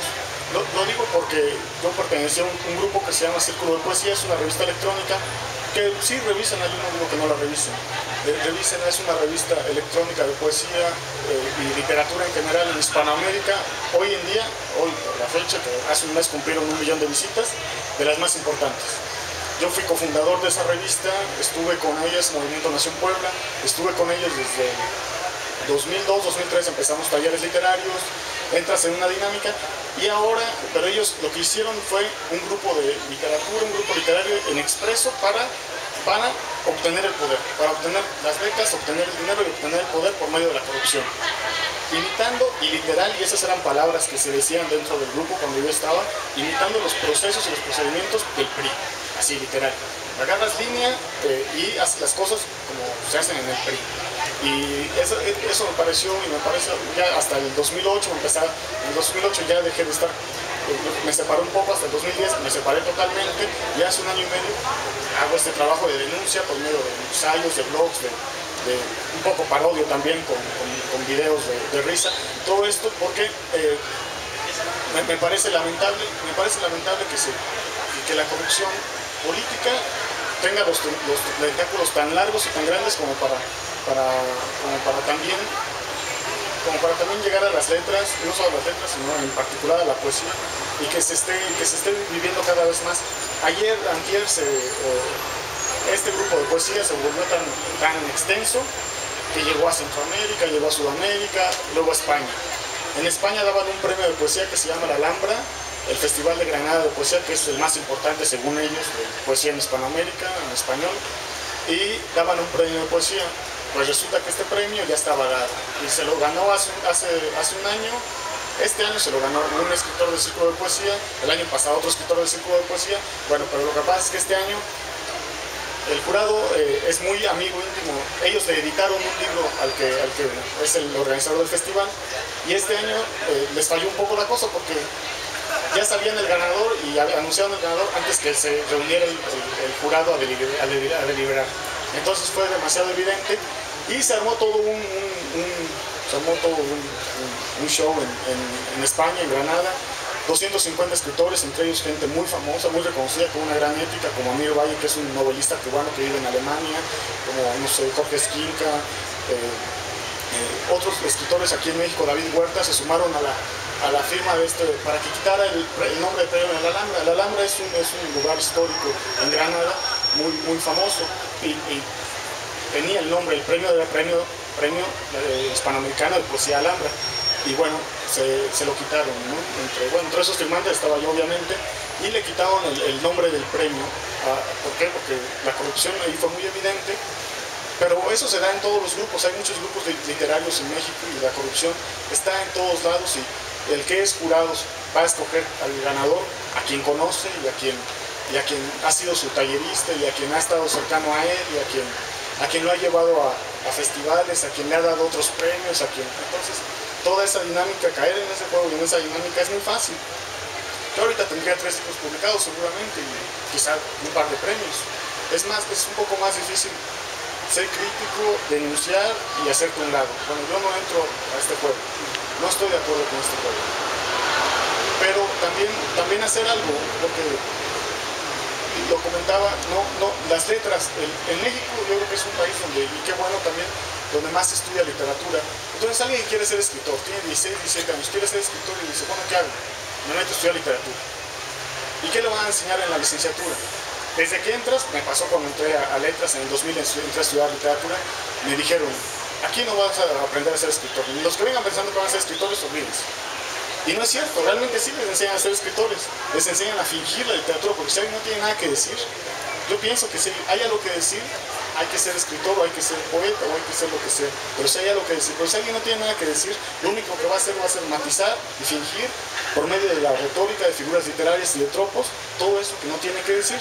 [SPEAKER 2] lo digo porque yo pertenecía a un grupo que se llama Círculo de Poesía, es una revista electrónica, que sí revisan, yo no digo que no la revisen. Revisen, es una revista electrónica de poesía y literatura en general en Hispanoamérica. Hoy en día, hoy por la fecha, que hace un mes cumplieron 1 millón de visitas, de las más importantes. Yo fui cofundador de esa revista, estuve con ellas, Movimiento Nación Puebla, estuve con ellos desde 2002, 2003, empezamos talleres literarios, entras en una dinámica y ahora, pero ellos lo que hicieron fue un grupo de literatura, un grupo literario en expreso para obtener el poder, para obtener las becas, obtener el dinero y obtener el poder por medio de la corrupción. Imitando y literal, y esas eran palabras que se decían dentro del grupo cuando yo estaba, imitando los procesos y los procedimientos del PRI, así literal. Agarras línea y haces las cosas como se hacen en el PRI. Y eso me pareció, y me parece, ya hasta el 2008 en el 2008 ya dejé de estar, me separé un poco, hasta el 2010 me separé totalmente, y hace 1 año y medio hago este trabajo de denuncia por medio de ensayos, de blogs, de un poco parodio también con videos de risa, todo esto porque me parece lamentable que la corrupción política tenga los tentáculos tan largos y tan grandes como para también llegar a las letras, no solo a las letras, sino en particular a la poesía, y que se esté viviendo cada vez más. Antier, este grupo de poesía se volvió tan extenso que llegó a Centroamérica, llegó a Sudamérica, luego a España. En España daban un premio de poesía que se llama La Alhambra, el Festival de Granada de Poesía, que es el más importante según ellos, de poesía en Hispanoamérica, en español, y daban un premio de poesía. Pues resulta que este premio ya estaba dado y se lo ganó hace un año. Este año se lo ganó un escritor del Círculo de Poesía, el año pasado otro escritor del Círculo de Poesía. Bueno, pero lo que pasa es que este año el jurado es muy amigo íntimo. Ellos le editaron un libro al que es el organizador del festival, y este año les falló un poco la cosa porque ya sabían el ganador y anunciaron el ganador antes que se reuniera el jurado a deliberar. Entonces fue demasiado evidente y se armó todo un show en España, en Granada. 250 escritores, entre ellos gente muy famosa, muy reconocida, con una gran ética, como Amir Valle, que es un novelista cubano que vive en Alemania, como, no sé, Jorge Esquinca, otros escritores aquí en México, David Huerta, se sumaron a la firma de para que quitara el nombre de premio de La Alhambra. La Alhambra es un lugar histórico en Granada, muy famoso, y tenía el nombre, el premio hispanoamericano de poesía Alhambra, y bueno, se lo quitaron, ¿no? Entre esos firmantes estaba yo, obviamente, y le quitaron el nombre del premio. ¿Por qué? Porque la corrupción ahí fue muy evidente. Pero eso se da en todos los grupos, hay muchos grupos literarios en México y la corrupción está en todos lados, y el que es jurado va a escoger al ganador, a quien conoce y a quien ha sido su tallerista y a quien ha estado cercano a él y a quien lo ha llevado a festivales, a quien le ha dado otros premios, entonces toda esa dinámica, caer en ese juego y en esa dinámica es muy fácil. Yo ahorita tendría 3 libros publicados seguramente y quizá un par de premios. Es un poco más difícil ser crítico, denunciar y hacerte un lado. Bueno, yo no entro a este juego, no estoy de acuerdo con este juego. Pero también hacer algo, porque lo comentaba, las letras, en México yo creo que es un país donde, y qué bueno también, donde más se estudia literatura. Entonces alguien quiere ser escritor, tiene 16, 17 años, quiere ser escritor y dice, bueno, ¿qué hago? me meto a estudiar literatura. ¿Y qué le van a enseñar en la licenciatura? Desde que entras, me pasó cuando entré a letras en el 2000, entré a estudiar literatura, me dijeron, aquí no vas a aprender a ser escritor. Los que vengan pensando que van a ser escritores, olvídense. Y no es cierto, realmente sí les enseñan a ser escritores, les enseñan a fingir la literatura, porque si alguien no tiene nada que decir, yo pienso que si hay algo que decir, hay que ser escritor, o hay que ser poeta, o hay que ser lo que sea, pero si hay algo que decir, pero si alguien no tiene nada que decir, lo único que va a hacer matizar y fingir, por medio de la retórica, de figuras literarias y de tropos, todo eso que no tiene que decir.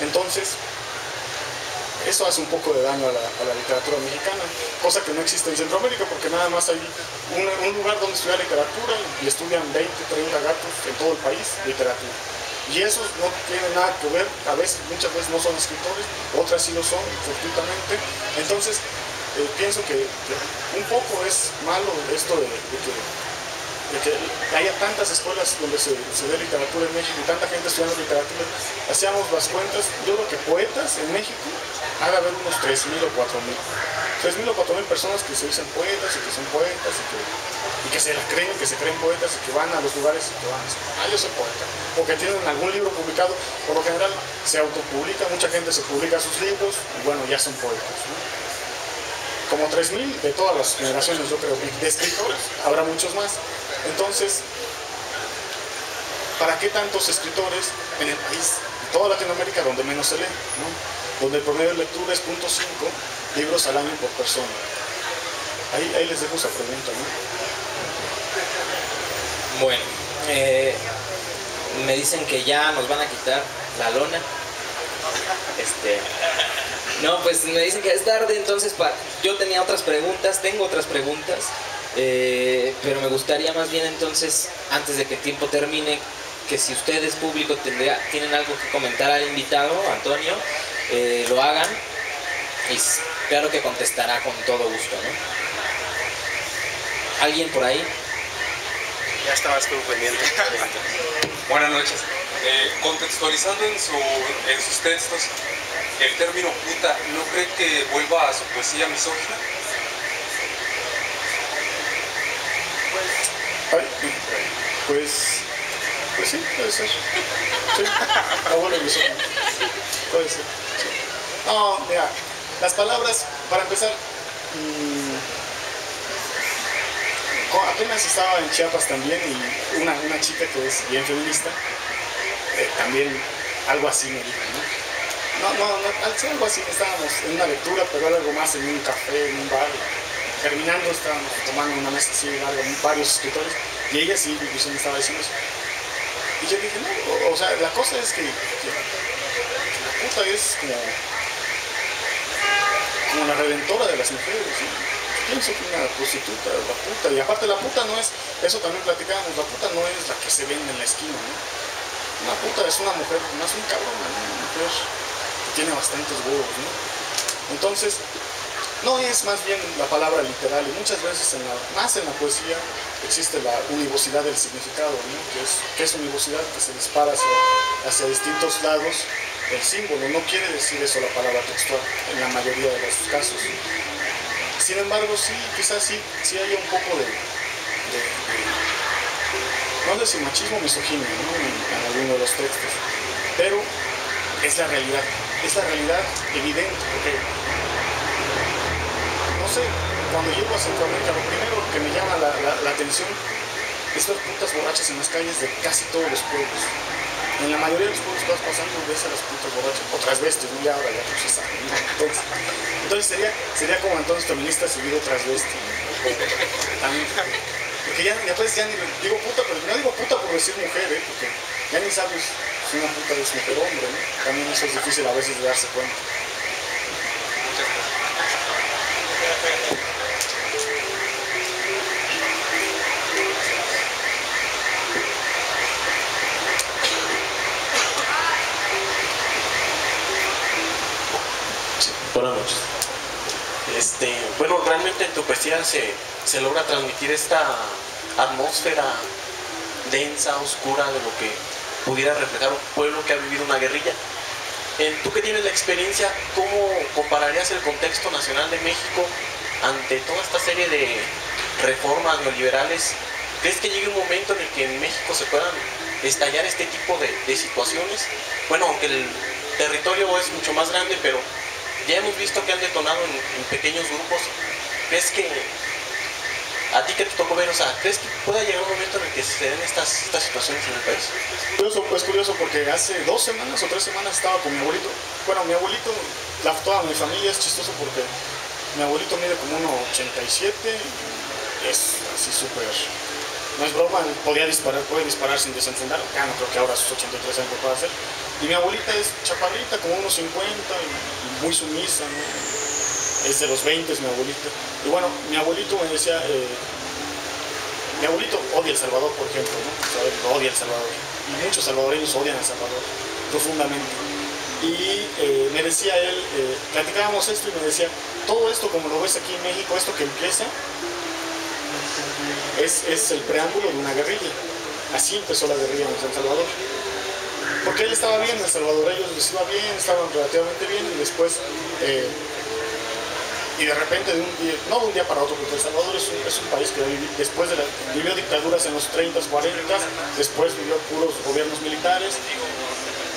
[SPEAKER 2] Entonces, eso hace un poco de daño a la literatura mexicana, cosa que no existe en Centroamérica, porque nada más hay un lugar donde estudiar literatura y estudian 20, 30 gatos en todo el país, literatura. Y esos no tienen nada que ver, muchas veces no son escritores, otras sí lo son, fortuitamente. Entonces, pienso que un poco es malo esto de que haya tantas escuelas donde se dé literatura en México y tanta gente estudiando literatura. Hacíamos las cuentas, yo creo que poetas en México ha de haber unos 3.000 o 4.000. 3.000 o 4.000 personas que se dicen poetas y que son poetas y que se la creen, que se creen poetas y que van a los lugares y que van a decir, yo soy poeta. O que tienen algún libro publicado, por lo general se autopublica, mucha gente se publica sus libros y bueno, ya son poetas, ¿no? Como 3.000 de todas las generaciones, yo creo, de escritores, habrá muchos más. Entonces, ¿para qué tantos escritores en el país, en toda Latinoamérica, donde menos se lee, ¿no? Donde el promedio de lectura es 0.5 libros al año por persona? Ahí les dejo esa pregunta, ¿no?
[SPEAKER 3] Bueno, me dicen que ya nos van a quitar la lona. No, pues me dicen que es tarde, entonces yo tenía otras preguntas, tengo otras preguntas, pero me gustaría más bien entonces, antes de que el tiempo termine, que si ustedes, público, tienen algo que comentar al invitado, Antonio, lo hagan y claro que contestará con todo gusto, ¿no? ¿Alguien por ahí?
[SPEAKER 4] Ya estabas tú pendiente.
[SPEAKER 5] Buenas noches. Contextualizando en sus textos, el término puta, ¿no cree que vuelva a su poesía misógina?
[SPEAKER 2] Pues sí, puede ser. Sí, abuelo misógino. Puede ser. Sí. No, mira, las palabras, para empezar, apenas estaba en Chiapas también y una chica que es bien feminista, también algo así me dijo, ¿no? Al ser algo así, estábamos en una lectura, pero era algo más en un café, en un bar. Terminando, estábamos tomando una mesa así, varios escritores, y ella sí, incluso me estaba diciendo eso. Y yo dije, no, o sea, la cosa es que la puta es como la redentora de las mujeres, ¿sí? Pienso que una prostituta, la puta, y aparte la puta no es, eso también platicábamos, la puta no es la que se vende en la esquina, ¿no? Una puta es una mujer, más un cabrón, ¿no? Una mujer que tiene bastantes huevos, ¿no? Entonces, no es más bien la palabra literal, y muchas veces más en la poesía existe la univocidad del significado, ¿no? Que es univocidad, que se dispara hacia distintos lados. El símbolo no quiere decir eso la palabra textual, en la mayoría de los casos. Sin embargo, sí, quizás sí haya un poco de no sé si machismo o misoginia, ¿no? En alguno de los textos, pero es la realidad evidente, porque no sé, cuando llego a Centroamérica, lo primero que me llama la atención es ver putas borrachas en las calles de casi todos los pueblos. En la mayoría de los pueblos que vas pasando ves a las putas borrachas, o transvestis, ¿no? Ya ahora ya no se sabe, ¿no? Entonces sería como entonces feminista seguido transvesti, ¿no? También, porque ya pues ya ni digo puta, pero no digo puta por decir mujer, porque ya ni sabes si una puta es mujer o hombre, ¿no? También eso es difícil a veces de darse cuenta.
[SPEAKER 4] Buenas noches. Bueno, realmente en tu poesía se logra transmitir esta atmósfera densa, oscura de lo que pudiera reflejar un pueblo que ha vivido una guerrilla. Tú que tienes la experiencia, ¿cómo compararías el contexto nacional de México ante toda esta serie de reformas neoliberales ¿Crees que llegue un momento en el que en México se puedan estallar este tipo de situaciones? Bueno, aunque el territorio es mucho más grande, pero ya hemos visto que han detonado en pequeños grupos. ¿Crees que a ti que te tocó ver, o sea, crees que pueda llegar un momento en el que se den estas situaciones en el país?
[SPEAKER 2] Es curioso porque hace 2 semanas o 3 semanas estaba con mi abuelito. Bueno, mi abuelito, toda mi familia es chistoso porque mi abuelito mide como 1,87 y es así súper... No es broma, puede disparar sin desenfundar. Ya no creo que ahora a sus 83 años lo pueda hacer. Y mi abuelita es chaparrita, como 1,50 y muy sumisa, ¿no? Es de los 20 mi abuelita. Y bueno, mi abuelito me decía, mi abuelito odia El Salvador, por ejemplo, ¿no? O sea, odia El Salvador. Y muchos salvadoreños odian El Salvador profundamente. Y me decía él, platicábamos esto y me decía, todo esto como lo ves aquí en México, esto que empieza, es el preámbulo de una guerrilla. Así empezó la guerrilla en El Salvador. Porque él estaba bien, El Salvador, ellos les iba bien, estaban relativamente bien y después, y de repente, no de un día para otro, porque El Salvador es un país que después vivió dictaduras en los 30s, 40s, después vivió puros gobiernos militares.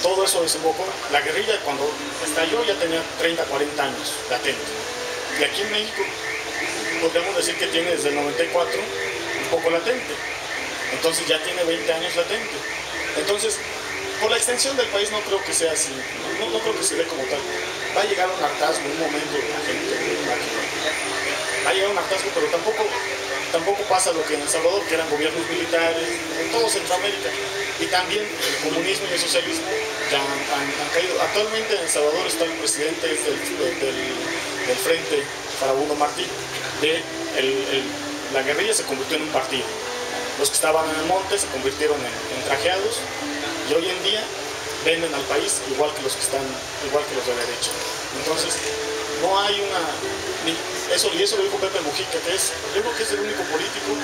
[SPEAKER 2] Todo eso desembocó. La guerrilla cuando estalló ya tenía 30, 40 años latente. Y aquí en México podríamos decir que tiene desde el 94 un poco latente. Entonces ya tiene 20 años latente. Entonces, por la extensión del país no creo que sea así. No creo que se ve como tal. Va a llegar un hartazgo en un momento de la gente. Va a llegar un hartazgo, pero tampoco pasa lo que en El Salvador, que eran gobiernos militares, en todo Centroamérica. Y también el comunismo y el socialismo ya han caído. Actualmente en El Salvador está el presidente del Frente Farabundo Martí. La guerrilla se convirtió en un partido. Los que estaban en el monte se convirtieron en trajeados y hoy en día venden al país igual que los de derecha. Entonces, no hay y eso lo dijo Pepe Mujica, yo creo que es el único político,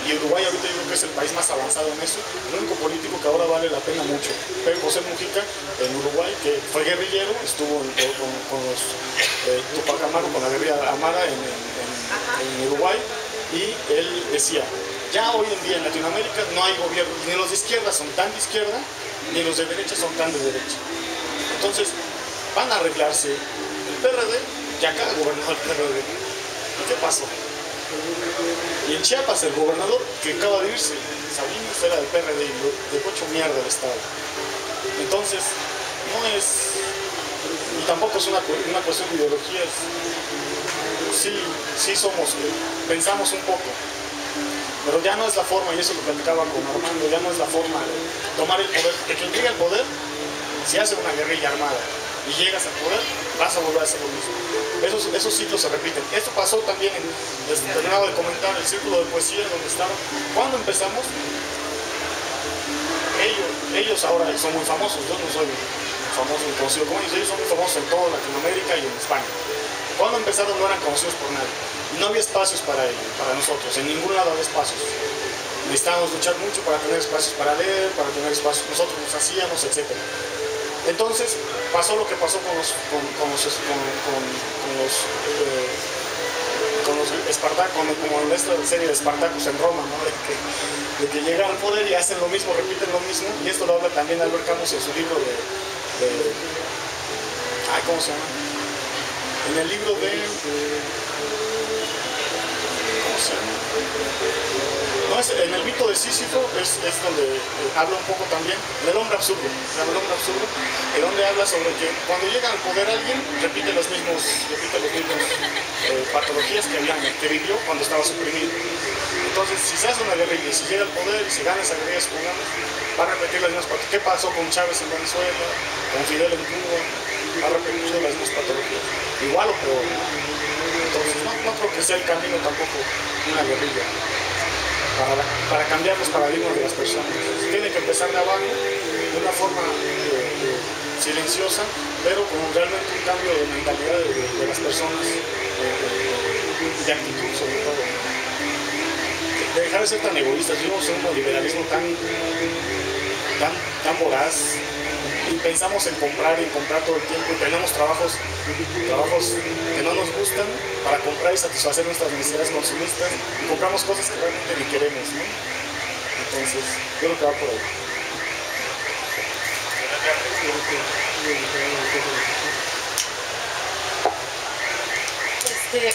[SPEAKER 2] y Uruguay ahorita yo creo que es el país más avanzado en eso, el único político que ahora vale la pena mucho. Pepe José Mujica en Uruguay, que fue guerrillero, estuvo con los Tupac Amaru, con la guerrilla Amara en Uruguay, y él decía, ya hoy en día en Latinoamérica no hay gobierno, ni los de izquierda son tan de izquierda, ni los de derecha son tan de derecha. Entonces, van a arreglarse. El PRD, ya acá gobernó el PRD. ¿Y qué pasó? Y en Chiapas el gobernador que acaba de irse, Sabines, era del PRD y lo dejó hecho mierda el Estado. Entonces, no es, y tampoco es una cuestión de ideologías. Sí pensamos un poco. Pero ya no es la forma, y eso lo platicaba con Armando, ya no es la forma de tomar el poder. Porque quien llega al poder, si hace una guerrilla armada y llegas al poder, vas a volver a hacer lo mismo. Esos ciclos se repiten. Esto pasó también, terminaba de comentar, el círculo de poesía donde estaba. Cuando empezamos, ellos ahora son muy famosos, yo no soy famoso ni conocido como ellos son muy famosos en toda Latinoamérica y en España. Cuando empezaron no eran conocidos por nadie. Y no había espacios para ellos, para nosotros, en ningún lado había espacios. Necesitábamos luchar mucho para tener espacios para leer, para tener espacios, nosotros nos hacíamos, etc. Entonces pasó lo que pasó con los Espartacos, como en esta serie de Espartacos en Roma, ¿no? de que llegan al poder y hacen lo mismo, repiten lo mismo, y esto lo habla también Albert Camus en su libro ¿cómo se llama? En el libro de... ¿cómo se llama? No, en el mito de Sísifo es donde habla un poco también del hombre absurdo, en donde habla sobre que cuando llega al poder alguien repite las mismas patologías que vivió cuando estaba suprimido. Entonces, si se hace una guerrilla y si llega al poder y si gana esa guerrilla, supongamos, va a repetir las mismas patologías. ¿Qué pasó con Chávez en Venezuela, con Fidel en Cuba? Va a repetir las mismas patologías, igual o peor. Entonces, no creo que sea el camino tampoco una guerrilla para cambiar los paradigmas de las personas. Tiene que empezar de abajo, de una forma silenciosa, pero con realmente un cambio de mentalidad de las personas, de actitud sobre todo. De dejar de ser tan egoístas. Vivimos en un liberalismo tan voraz, y pensamos en comprar todo el tiempo, y tenemos trabajos que no nos gustan para comprar y satisfacer nuestras necesidades consumistas, y compramos cosas que realmente ni queremos, ¿no? Entonces, yo creo que va por ahí.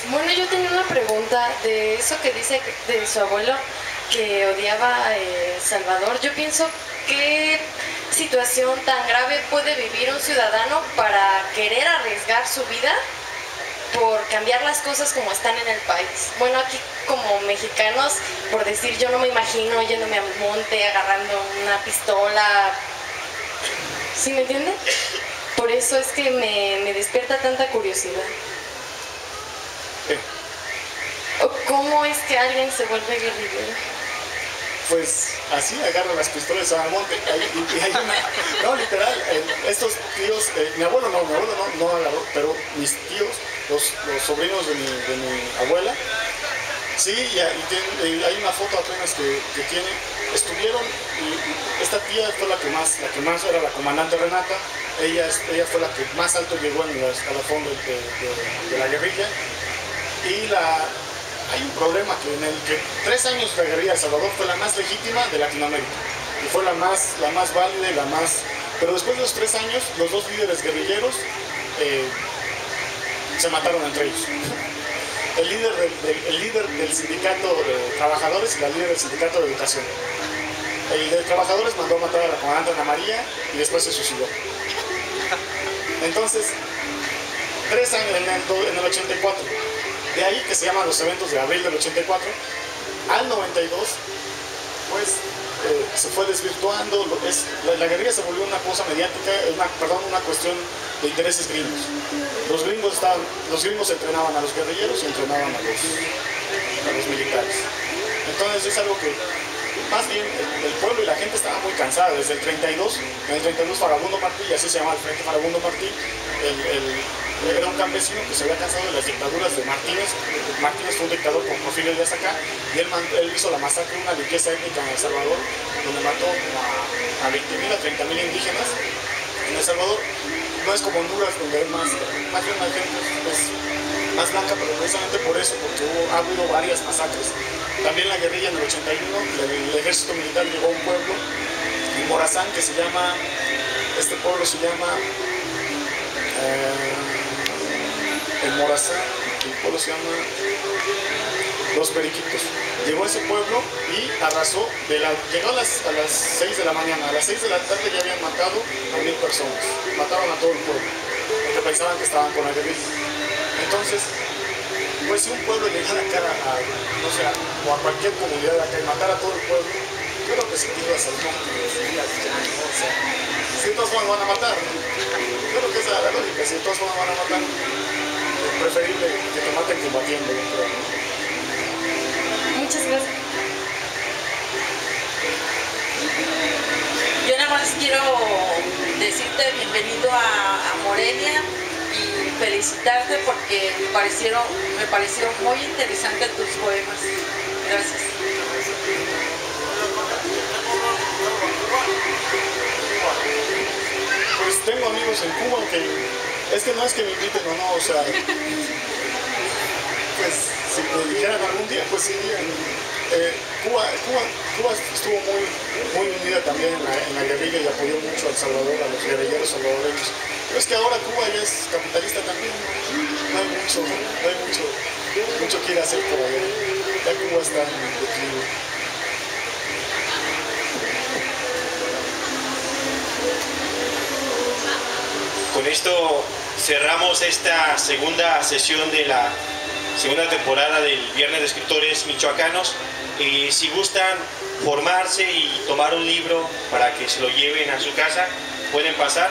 [SPEAKER 6] Bueno, yo tenía una pregunta de eso que dice de su abuelo que odiaba a Salvador. Yo pienso, ¿qué situación tan grave puede vivir un ciudadano para querer arriesgar su vida por cambiar las cosas como están en el país? Bueno, aquí como mexicanos, por decir, yo no me imagino yéndome al monte, agarrando una pistola. ¿Sí me entiende? Por eso es que me despierta tanta curiosidad. ¿Cómo es que alguien se vuelve guerrillero?
[SPEAKER 2] Pues así agarran las pistolas al monte. No, literal, estos tíos, mi abuelo no agarró, pero mis tíos, los sobrinos de mi abuela, sí, y hay una foto apenas que tiene, estuvieron, y esta tía fue la que más era la comandante Renata. Ella fue la que más alto llegó en el escalafón de la guerrilla. Y hay un problema en el que 3 años de guerrilla de Salvador fue la más legítima de Latinoamérica. Y fue la más válida y la más... Pero después de los 3 años, los 2 líderes guerrilleros se mataron entre ellos. El líder del sindicato de trabajadores y la líder del sindicato de educación. El de trabajadores mandó a matar a la comandante Ana María y después se suicidó. Entonces, 3 años en el 84. De ahí que se llaman los eventos de abril del 84, al 92, pues se fue desvirtuando, la guerrilla se volvió una cosa mediática, una cuestión de intereses gringos. Los gringos entrenaban a los guerrilleros y entrenaban a los militares. Entonces es algo que, más bien, el pueblo y la gente estaba muy cansada. Desde el 32, en el 32 Farabundo Martí, y así se llama el Frente Farabundo Martí, era un campesino que se había cansado de las dictaduras de Martínez. Martínez fue un dictador con Porfirio Díaz acá, y él hizo la masacre, una limpieza étnica en El Salvador, donde mató a 20.000 a 30.000 indígenas en El Salvador. No es como Honduras, donde hay más bien la gente es más blanca, pero precisamente por eso, porque ha habido varias masacres. También la guerrilla en el 81, el ejército militar llegó a un pueblo en Morazán que se llama, este pueblo se llama en Morazán, el pueblo se llama Los Periquitos. Llegó a ese pueblo y arrasó, llegó a las 6 de la mañana, a las 6 de la tarde ya habían matado a 1.000 personas, mataron a todo el pueblo, porque pensaban que estaban con la guerrilla. Entonces, pues si un pueblo llegara acá no sé, o a cualquier comunidad acá y matara a todo el pueblo, yo creo que se tira al monte, o sea, si de todas formas van a matar, ¿no? Yo creo que esa es la lógica, si de todas formas van a matar, es preferible que te maten combatiendo, yo creo, ¿no?
[SPEAKER 6] Muchas gracias.
[SPEAKER 7] Yo nada más quiero decirte bienvenido a Morelia y felicitarte porque me parecieron muy interesantes tus poemas. Gracias.
[SPEAKER 2] Pues tengo amigos en Cuba que no es que me inviten o no, o sea, pues si me dijeran algún día, pues sí. Cuba estuvo muy unida también en la guerrilla y apoyó mucho a El Salvador, a los guerrilleros salvadoreños. Pero es que ahora Cuba ya es capitalista también, no hay mucho que ir a hacer por allá. Ya Cuba está en declive.
[SPEAKER 1] Con esto cerramos esta segunda sesión de la segunda temporada del Viernes de Escritores Michoacanos. Si gustan formarse y tomar un libro para que se lo lleven a su casa, pueden pasar.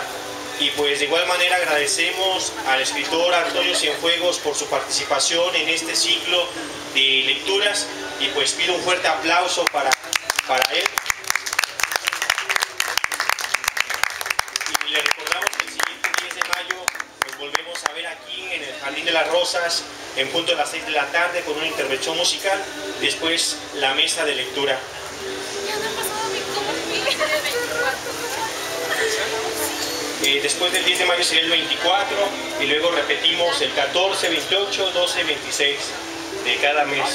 [SPEAKER 1] Y pues de igual manera agradecemos al escritor Antonio Cienfuegos por su participación en este ciclo de lecturas, y pues pido un fuerte aplauso para él. Y le recordamos que el siguiente 10 de mayo nos volvemos a ver aquí en el Jardín de las Rosas en punto de las 6 de la tarde con una intervención musical, después la mesa de lectura. Después del 10 de mayo sería el 24 y luego repetimos el 14, 28, 12, 26 de cada mes.